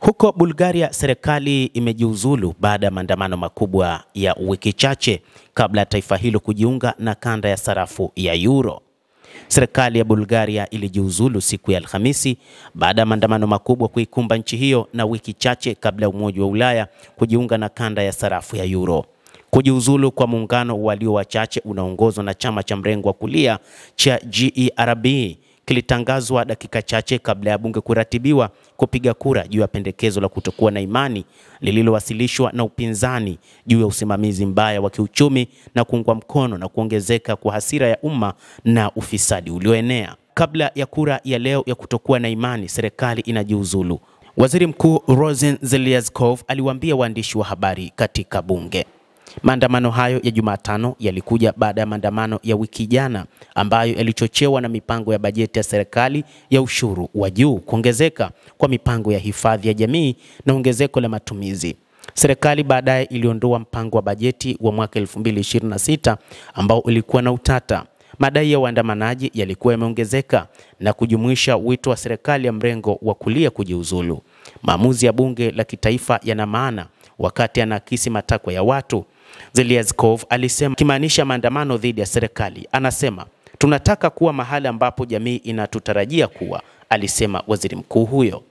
Huko Bulgaria, serikali imejiuzulu baada ya maandamano makubwa ya wiki chache kabla ya taifa hilo kujiunga na kanda ya sarafu ya euro. Serikali ya Bulgaria ilijiuzulu siku ya Alhamisi baada ya maandamano makubwa kuikumba nchi hiyo na wiki chache kabla ya Umoja wa Ulaya kujiunga na kanda ya sarafu ya euro. Kujiuzulu kwa muungano walio wachache unaongozwa na chama cha mrengo wa kulia cha GERB kilitangazwa dakika chache kabla ya bunge kuratibiwa kupiga kura juu ya pendekezo la kutokuwa na imani lililowasilishwa na upinzani juu ya usimamizi mbaya wa kiuchumi na kuungwa mkono na kuongezeka kwa hasira ya umma na ufisadi ulioenea. Kabla ya kura ya leo ya kutokuwa na imani, serikali inajiuzulu. Waziri Mkuu Rosen Zelezkov aliwaambia waandishi wa habari katika bunge. Maandamano hayo ya Jumatano yalikuja baada ya maandamano ya wiki jana ambayo yalichochewa na mipango ya bajeti ya serikali ya ushuru wa juu, kuongezeka kwa mipango ya hifadhi ya jamii na ongezeko la matumizi. Serikali baadaye iliondoa mpango wa bajeti wa mwaka 2026 ambao ulikuwa na utata. Madai ya waandamanaji yalikuwa yameongezeka na kujumuisha wito wa serikali ya mrengo wa kulia kujiuzulu. Maamuzi ya bunge la kitaifa yana maana wakati anaakisi matakwa ya watu, Zelezkov alisema, kimaanisha maandamano dhidi ya serikali. Anasema, tunataka kuwa mahali ambapo jamii inatutarajia kuwa, alisema waziri mkuu huyo.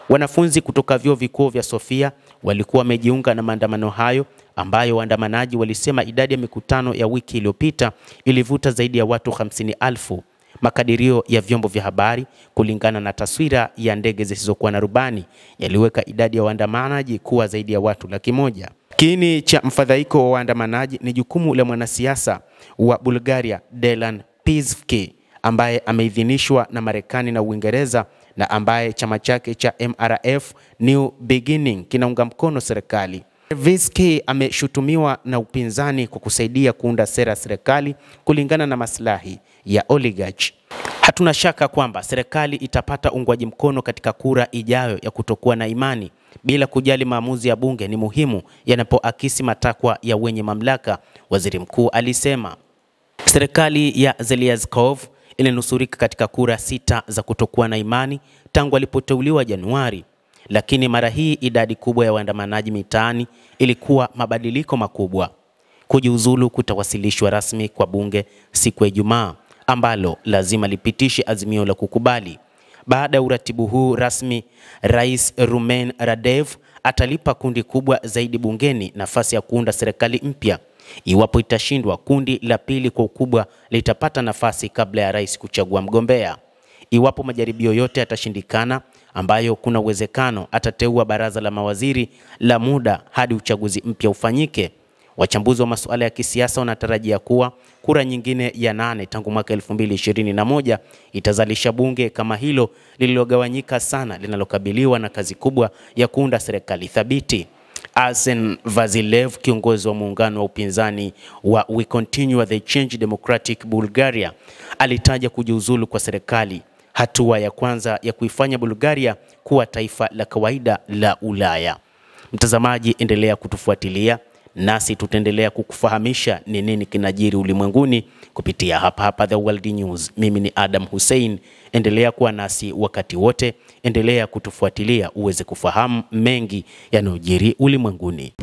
Wanafunzi kutoka vyuo vikuu vya Sofia walikuwa wamejiunga na maandamano hayo ambayo waandamanaji walisema idadi ya mikutano ya wiki iliyopita ilivuta zaidi ya watu 50,000. Makadirio ya vyombo vya habari kulingana na taswira ya ndege zisizokuwa na rubani yaliweka idadi ya waandamanaji kuwa zaidi ya watu 100,000. Kiini cha mfadhaiko wa waandamanaji ni jukumu la mwanasiasa wa Bulgaria Delan Pizvki ambaye ameidhinishwa na Marekani na Uingereza na ambaye chama chake cha MRF New Beginning kinaunga mkono serikali. Pizvki ameshutumiwa na upinzani kwa kusaidia kuunda sera serikali kulingana na maslahi ya oligarch. Hatuna shaka kwamba serikali itapata uungwaji mkono katika kura ijayo ya kutokuwa na imani bila kujali maamuzi ya bunge ni muhimu yanapoakisi matakwa ya wenye mamlaka, waziri mkuu alisema. Serikali ya Zelezkov ilinusurika katika kura 6 za kutokuwa na imani tangu alipoteuliwa Januari, lakini mara hii idadi kubwa ya waandamanaji mitaani ilikuwa mabadiliko makubwa. Kujiuzulu kutawasilishwa rasmi kwa bunge siku ya Ijumaa ambalo lazima lipitishe azimio la kukubali. Baada ya uratibu huu rasmi, Rais Rumen Radev atalipa kundi kubwa zaidi bungeni nafasi ya kuunda serikali mpya. Iwapo itashindwa, kundi la pili kwa ukubwa litapata nafasi kabla ya rais kuchagua mgombea. Iwapo majaribio yote yatashindikana, ambayo kuna uwezekano, atateua baraza la mawaziri la muda hadi uchaguzi mpya ufanyike. Wachambuzi wa masuala ya kisiasa wanatarajia kuwa kura nyingine ya 8 tangu mwaka 2021 itazalisha bunge kama hilo lililogawanyika sana, linalokabiliwa na kazi kubwa ya kuunda serikali thabiti. Arsen Vasilev, kiongozi wa muungano wa upinzani wa We Continue the Change Democratic Bulgaria, alitaja kujiuzulu kwa serikali hatua ya kwanza ya kuifanya Bulgaria kuwa taifa la kawaida la Ulaya. Mtazamaji, endelea kutufuatilia nasi tutaendelea kukufahamisha ni nini kinajiri ulimwenguni kupitia hapa The World News. Mimi ni Adam Hussein. Endelea kuwa nasi wakati wote, endelea kutufuatilia uweze kufahamu mengi yanayojiri ulimwenguni.